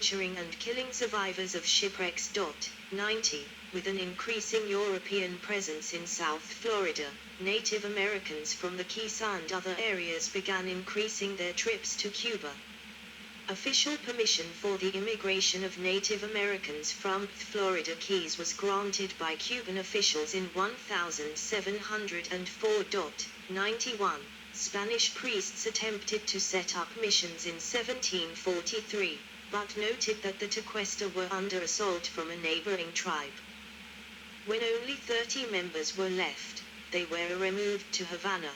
torturing and killing survivors of shipwrecks. 90. With an increasing European presence in South Florida, Native Americans from the Keys and other areas began increasing their trips to Cuba. Official permission for the immigration of Native Americans from Florida Keys was granted by Cuban officials in 1704. 91. Spanish priests attempted to set up missions in 1743, but noted that the Tequesta were under assault from a neighboring tribe. When only 30 members were left, they were removed to Havana.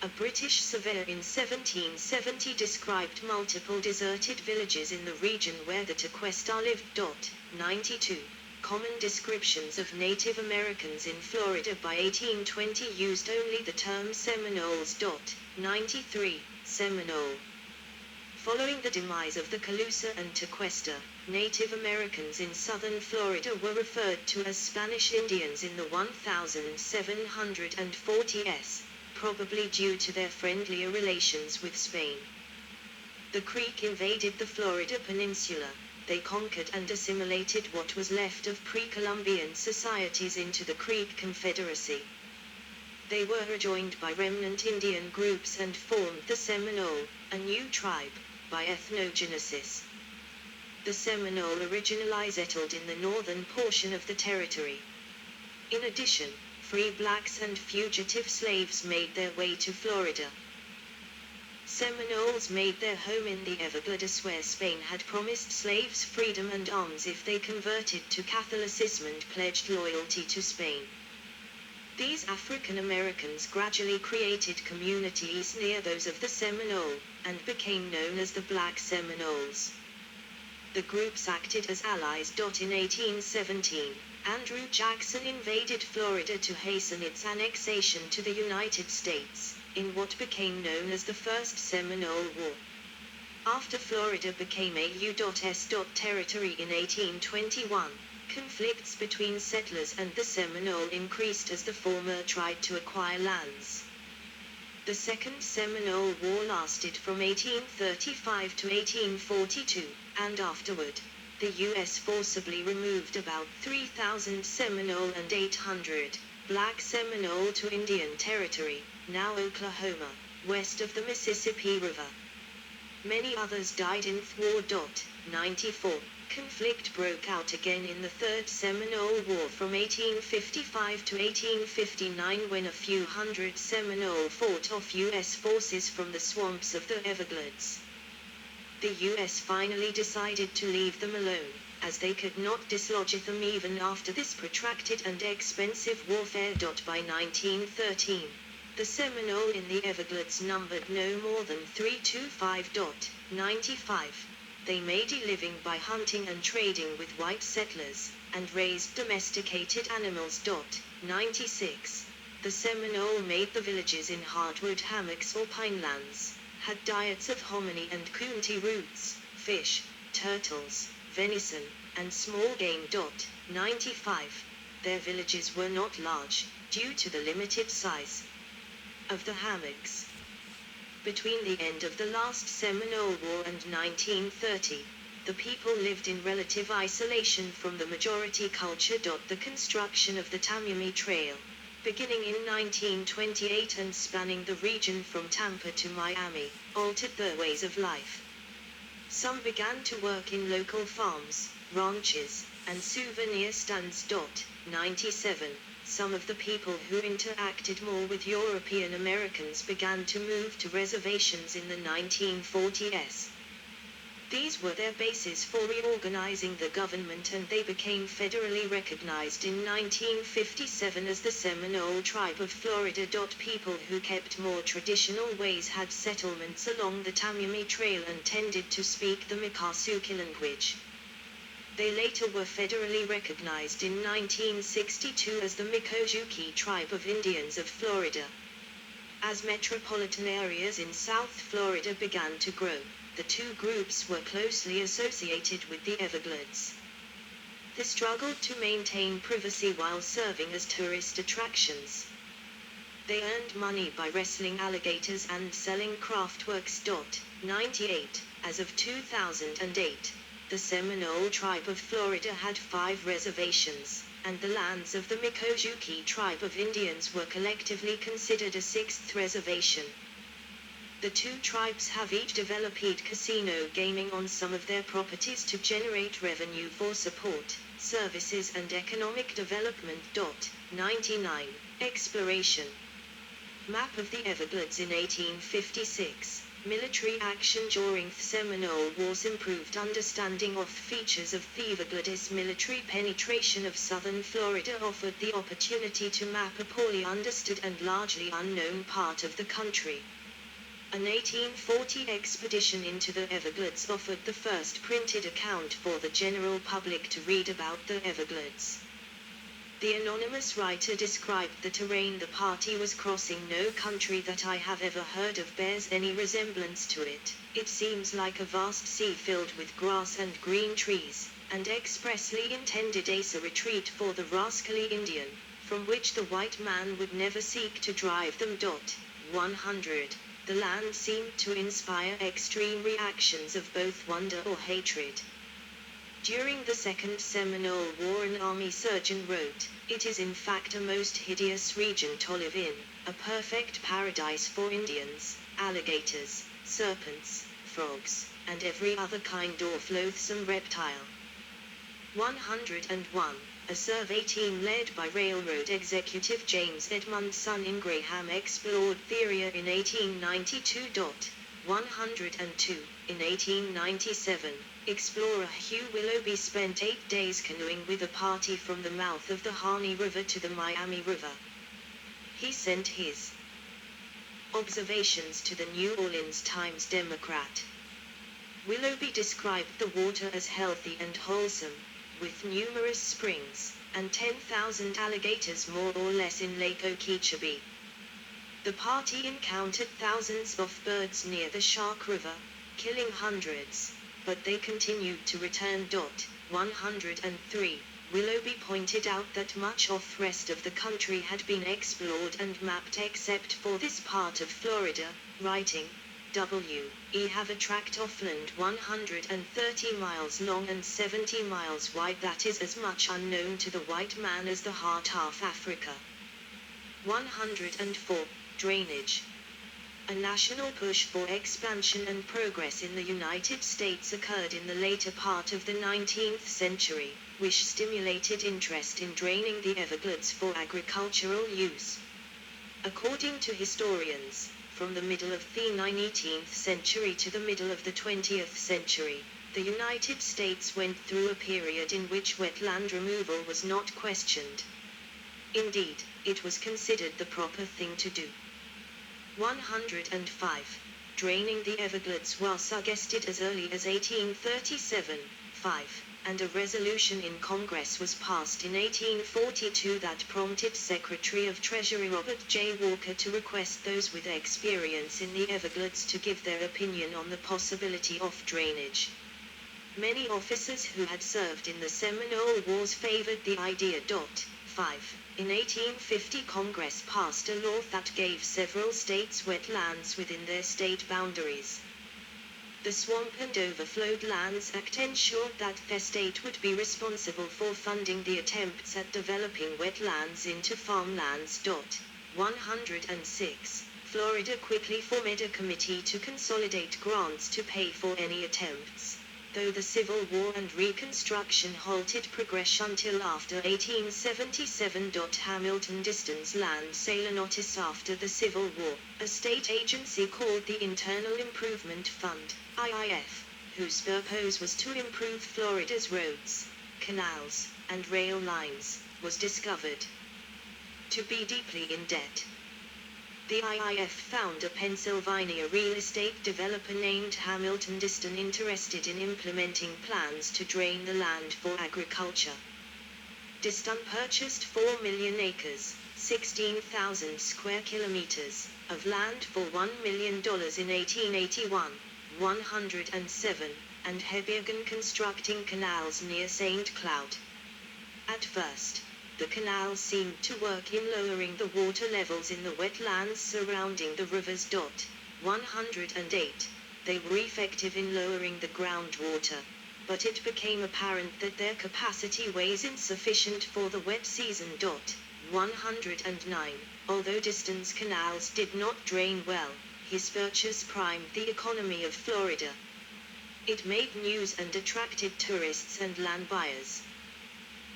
A British surveyor in 1770 described multiple deserted villages in the region where the Tequesta lived. 92. Common descriptions of Native Americans in Florida by 1820 used only the term Seminoles. 93. Seminole. Following the demise of the Calusa and Tequesta, Native Americans in southern Florida were referred to as Spanish Indians in the 1740s, probably due to their friendlier relations with Spain. The Creek invaded the Florida peninsula. They conquered and assimilated what was left of pre-Columbian societies into the Creek Confederacy. They were rejoined by remnant Indian groups and formed the Seminole, a new tribe, by ethnogenesis. The Seminole originally settled in the northern portion of the territory. In addition, free blacks and fugitive slaves made their way to Florida. Seminoles made their home in the Everglades, where Spain had promised slaves freedom and arms if they converted to Catholicism and pledged loyalty to Spain. These African Americans gradually created communities near those of the Seminole, and became known as the Black Seminoles. The groups acted as allies. In 1817, Andrew Jackson invaded Florida to hasten its annexation to the United States, in what became known as the First Seminole War. After Florida became a U.S. territory in 1821, conflicts between settlers and the Seminole increased as the former tried to acquire lands. The Second Seminole War lasted from 1835 to 1842, and afterward, the U.S. forcibly removed about 3,000 Seminole and 800 Black Seminole to Indian Territory, now Oklahoma, west of the Mississippi River. Many others died in the war. 94. Conflict broke out again in the Third Seminole War from 1855 to 1859, when a few hundred Seminole fought off U.S. forces from the swamps of the Everglades. The U.S. finally decided to leave them alone, as they could not dislodge them even after this protracted and expensive warfare. By 1913, the Seminole in the Everglades numbered no more than 325. 95. They made a living by hunting and trading with white settlers, and raised domesticated animals. 96. The Seminole made the villages in hardwood hammocks or pinelands, had diets of hominy and coontie roots, fish, turtles, venison, and small game. 95. Their villages were not large, due to the limited size of the hammocks. Between the end of the last Seminole War and 1930, the people lived in relative isolation from the majority culture. The construction of the Tamimi Trail, beginning in 1928 and spanning the region from Tampa to Miami, altered their ways of life. Some began to work in local farms, ranches, and souvenir stands. 97. Some of the people who interacted more with European Americans began to move to reservations in the 1940s. These were their bases for reorganizing the government, and they became federally recognized in 1957 as the Seminole Tribe of Florida. People who kept more traditional ways had settlements along the Tamimi Trail and tended to speak the Miccosukee language. They later were federally recognized in 1962 as the Miccosukee Tribe of Indians of Florida. As metropolitan areas in South Florida began to grow, the two groups were closely associated with the Everglades. They struggled to maintain privacy while serving as tourist attractions. They earned money by wrestling alligators and selling craftworks. 98. As of 2008, The Seminole tribe of Florida had 5 reservations, and the lands of the Miccosukee tribe of Indians were collectively considered a 6th reservation. The two tribes have each developed casino gaming on some of their properties to generate revenue for support, services and economic development. 99. Exploration. Map of the Everglades in 1856. Military action during the Seminole Wars improved understanding of features of the Everglades. Military penetration of southern Florida offered the opportunity to map a poorly understood and largely unknown part of the country. An 1840 expedition into the Everglades offered the first printed account for the general public to read about the Everglades. The anonymous writer described the terrain the party was crossing. No country that I have ever heard of bears any resemblance to it. It seems like a vast sea filled with grass and green trees, and expressly intended as a retreat for the rascally Indian, from which the white man would never seek to drive them. 100. The land seemed to inspire extreme reactions of both wonder or hatred. During the Second Seminole War, an army surgeon wrote, "It is in fact a most hideous region to live in, a perfect paradise for Indians, alligators, serpents, frogs, and every other kind of loathsome reptile." 101. A survey team led by railroad executive James Edmundson Ingraham explored the area in 1892. 102. In 1897, explorer Hugh Willoughby spent 8 days canoeing with a party from the mouth of the Harney River to the Miami River. He sent his observations to the New Orleans Times-Democrat. Willoughby described the water as healthy and wholesome, with numerous springs, and 10,000 alligators more or less in Lake Okeechobee. The party encountered thousands of birds near the Shark River, killing hundreds, but they continued to return. 103. Willoughby pointed out that much of the rest of the country had been explored and mapped except for this part of Florida, writing, "We have a tract of land 130 miles long and 70 miles wide that is as much unknown to the white man as the heart of Africa." 104. Drainage. A national push for expansion and progress in the United States occurred in the later part of the 19th century, which stimulated interest in draining the Everglades for agricultural use. According to historians, from the middle of the 19th century to the middle of the 20th century, the United States went through a period in which wetland removal was not questioned. Indeed, it was considered the proper thing to do. 105. Draining the Everglades was suggested as early as 1837-5, and a resolution in Congress was passed in 1842 that prompted Secretary of Treasury Robert J. Walker to request those with experience in the Everglades to give their opinion on the possibility of drainage. Many officers who had served in the Seminole Wars favored the idea. 5. In 1850, Congress passed a law that gave several states wetlands within their state boundaries. The Swamp and Overflowed Lands Act ensured that their state would be responsible for funding the attempts at developing wetlands into farmlands. 106. Florida quickly formed a committee to consolidate grants to pay for any attempts, though the Civil War and Reconstruction halted progress until after 1877. Hamilton-Distance land sale. A notice after the Civil War, a state agency called the Internal Improvement Fund, IIF, whose purpose was to improve Florida's roads, canals, and rail lines, was discovered to be deeply in debt. The IIF found a Pennsylvania real estate developer named Hamilton-Distance interested in implementing plans to drain the land for agriculture. Distance purchased 4 million acres, 16,000 square kilometers, of land for $1 million in 1881, 107, and had begun constructing canals near St. Cloud. At first, the canals seemed to work in lowering the water levels in the wetlands surrounding the rivers. 108. They were effective in lowering the groundwater. but it became apparent that their capacity was insufficient for the wet season. 109. Although distance canals did not drain well, his purchase primed the economy of Florida. It made news and attracted tourists and land buyers.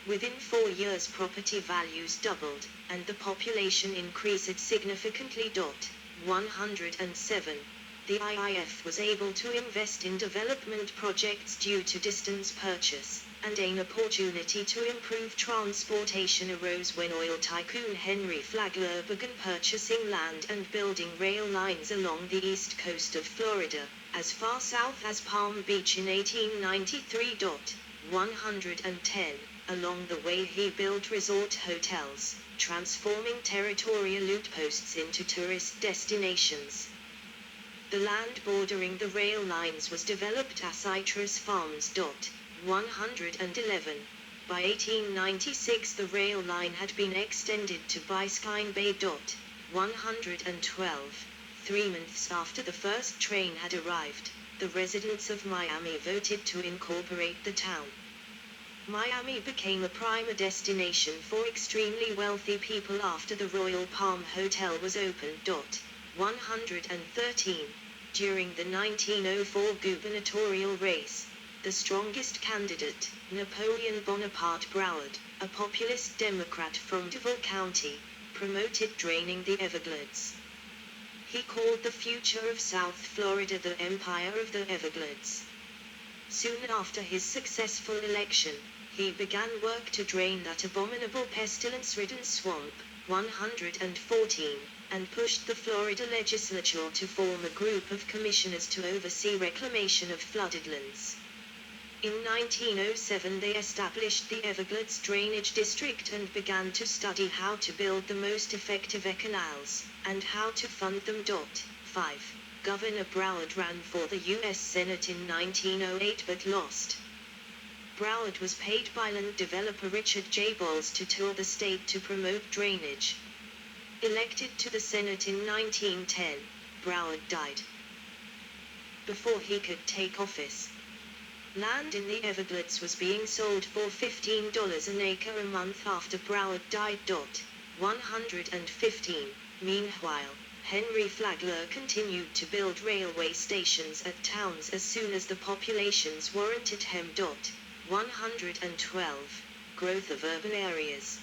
Within 4 years property values doubled, and the population increased significantly. 107. The IIF was able to invest in development projects due to distance purchase, and an opportunity to improve transportation arose when oil tycoon Henry Flagler began purchasing land and building rail lines along the east coast of Florida, as far south as Palm Beach in 1893. 110. Along the way he built resort hotels, transforming territorial outposts into tourist destinations. The land bordering the rail lines was developed as citrus farms. 111. By 1896 the rail line had been extended to Biscayne Bay. 112. 3 months after the first train had arrived, the residents of Miami voted to incorporate the town. Miami became a prime destination for extremely wealthy people after the Royal Palm Hotel was opened. 113. During the 1904 gubernatorial race, the strongest candidate, Napoleon Bonaparte Broward, a populist Democrat from Duval County, promoted draining the Everglades. He called the future of South Florida the Empire of the Everglades. Soon after his successful election, he began work to drain that abominable pestilence-ridden swamp. 114, and pushed the Florida legislature to form a group of commissioners to oversee reclamation of flooded lands. In 1907 they established the Everglades Drainage District and began to study how to build the most effective canals, and how to fund them. 5. Governor Broward ran for the U.S. Senate in 1908 but lost. Broward was paid by land developer Richard J. Bowles to tour the state to promote drainage. Elected to the Senate in 1910, Broward died before he could take office. Land in the Everglades was being sold for $15 an acre a month after Broward died. 115. Meanwhile, Henry Flagler continued to build railway stations at towns as soon as the populations warranted him. 112. Growth of urban areas.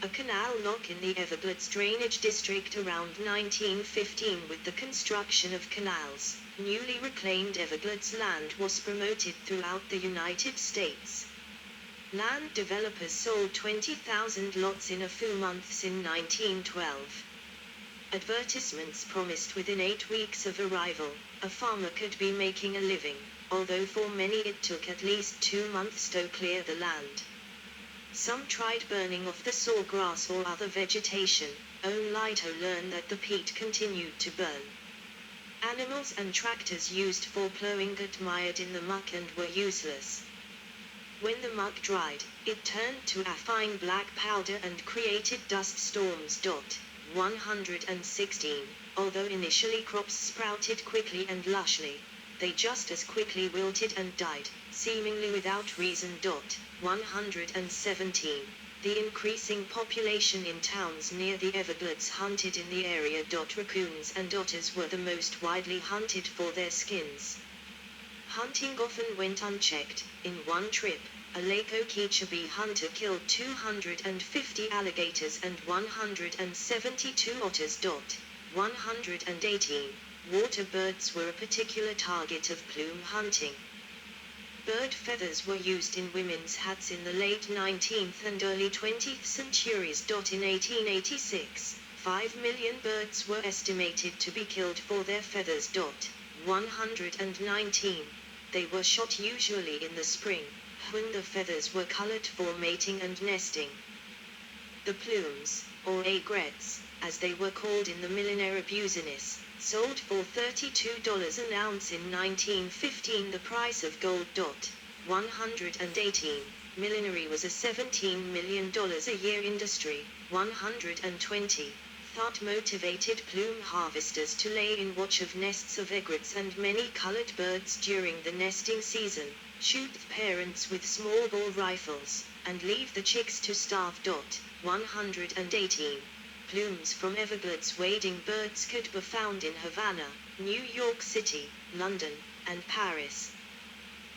A canal lock in the Everglades Drainage District around 1915. With the construction of canals, newly reclaimed Everglades land was promoted throughout the United States. Land developers sold 20,000 lots in a few months in 1912. Advertisements promised within 8 weeks of arrival, a farmer could be making a living, although for many it took at least 2 months to clear the land. Some tried burning off the sawgrass or other vegetation, only to learn that the peat continued to burn. Animals and tractors used for plowing got mired in the muck and were useless. When the muck dried, it turned to a fine black powder and created dust storms. 116. Although initially crops sprouted quickly and lushly, they just as quickly wilted and died, seemingly without reason. 117. The increasing population in towns near the Everglades hunted in the area. Raccoons and otters were the most widely hunted for their skins. Hunting often went unchecked. In one trip, a Lake Okeechobee hunter killed 250 alligators and 172 otters. 118. Water birds were a particular target of plume hunting. Bird feathers were used in women's hats in the late 19th and early 20th centuries. In 1886, 5 million birds were estimated to be killed for their feathers. 119. They were shot usually in the spring, when the feathers were colored for mating and nesting. The plumes, or aigrettes, as they were called in the millinera business, sold for $32 an ounce in 1915, the price of gold. 118. Millinery was a $17 million a year industry. 120. Thought motivated plume harvesters to lay in watch of nests of egrets and many colored birds during the nesting season, Shoot the parents with small bore rifles, and leave the chicks to starve. 118. Plumes from Everglades wading birds could be found in Havana, New York City, London, and Paris.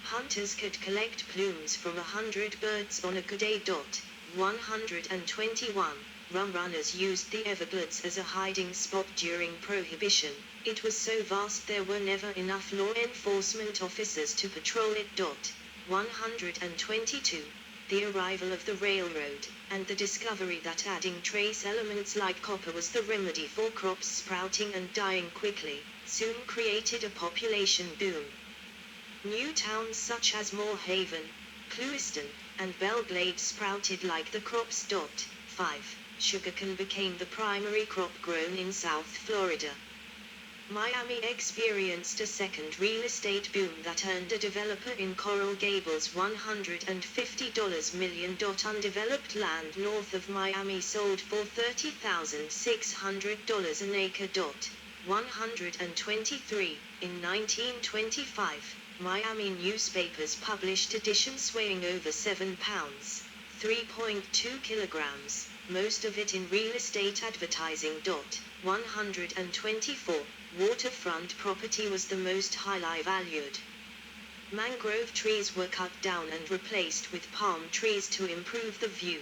Hunters could collect plumes from 100 birds on a good day. 121. Rum runners used the Everglades as a hiding spot during Prohibition. It was so vast there were never enough law enforcement officers to patrol it. 122. The arrival of the railroad, and the discovery that adding trace elements like copper was the remedy for crops sprouting and dying quickly, soon created a population boom. New towns such as Moorhaven, Clewiston, and Belglade sprouted like the crops. 5. Sugarcane became the primary crop grown in South Florida. Miami experienced a second real estate boom that earned a developer in Coral Gables $150 million. Undeveloped land north of Miami sold for $30,600 an acre. 123. In 1925, Miami newspapers published editions weighing over 7 pounds, 3.2 kilograms, most of it in real estate advertising. 124. Waterfront property was the most highly valued. Mangrove trees were cut down and replaced with palm trees to improve the view.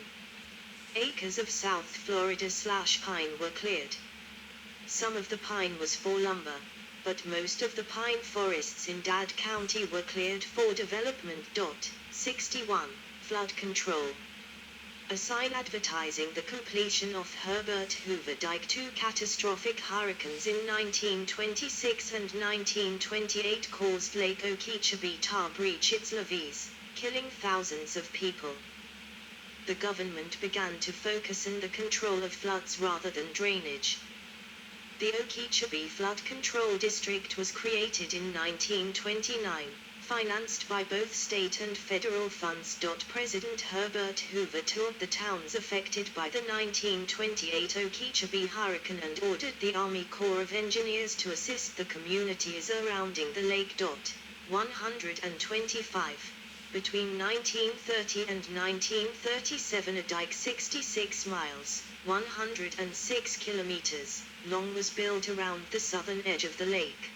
Acres of South Florida /pine were cleared. Some of the pine was for lumber, but most of the pine forests in Dade County were cleared for development. 61. Flood control. A sign advertising the completion of Herbert Hoover Dike. 2 catastrophic hurricanes in 1926 and 1928 caused Lake Okeechobee to breach its levees, killing thousands of people. The government began to focus on the control of floods rather than drainage. The Okeechobee Flood Control District was created in 1929. Financed by both state and federal funds. President Herbert Hoover toured the towns affected by the 1928 Okeechobee hurricane and ordered the Army Corps of Engineers to assist the communities surrounding the lake. 125. Between 1930 and 1937 a dike 66 miles, 106 kilometers, long was built around the southern edge of the lake.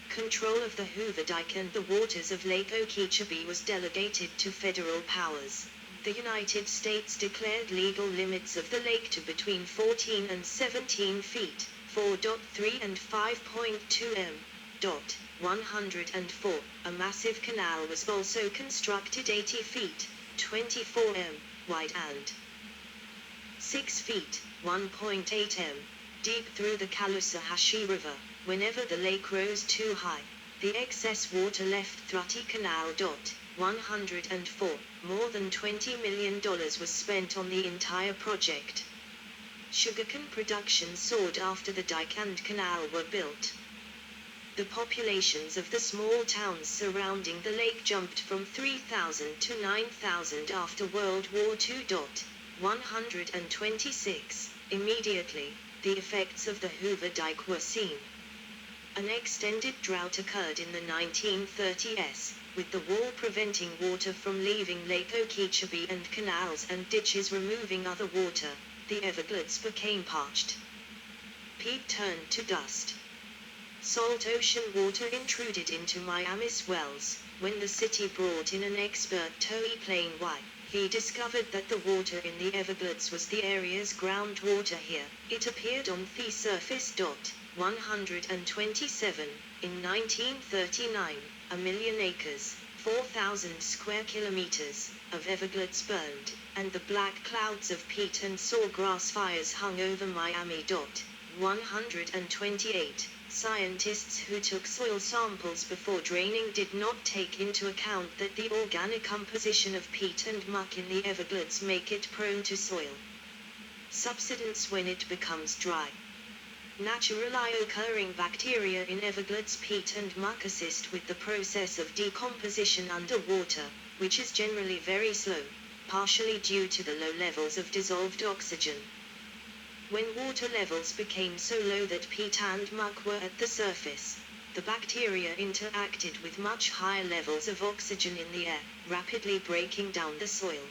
Control of the Hoover Dike and the waters of Lake Okeechobee was delegated to federal powers. The United States declared legal limits of the lake to between 14 and 17 feet, 4.3 and 5.2 m. 104. A massive canal was also constructed 80 feet, 24 m, wide and 6 feet, 1.8 m, deep through the Caloosahatchee River. Whenever the lake rose too high, the excess water left Thrutty Canal. 104. More than $20 million was spent on the entire project. Sugarcane production soared after the dike and canal were built. The populations of the small towns surrounding the lake jumped from 3,000 to 9,000 after World War II. 126. Immediately, the effects of the Hoover Dike were seen. An extended drought occurred in the 1930s, with the wall preventing water from leaving Lake Okeechobee and canals and ditches removing other water. The Everglades became parched. Peat turned to dust. Salt ocean water intruded into Miami's wells. When the city brought in an expert to explain why, he discovered that the water in the Everglades was the area's groundwater. Here, it appeared on the surface. 127. In 1939, 1,000,000 acres, 4,000 square kilometers, of Everglades burned, and the black clouds of peat and sawgrass fires hung over Miami. 128. Scientists who took soil samples before draining did not take into account that the organic composition of peat and muck in the Everglades make it prone to soil subsidence when it becomes dry. Naturally occurring bacteria in Everglades peat and muck assist with the process of decomposition underwater, which is generally very slow, partially due to the low levels of dissolved oxygen. When water levels became so low that peat and muck were at the surface, The bacteria interacted with much higher levels of oxygen in the air, rapidly breaking down the soil.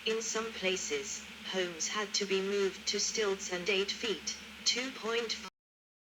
In some places, homes had to be moved to stilts and 8 feet, 2.5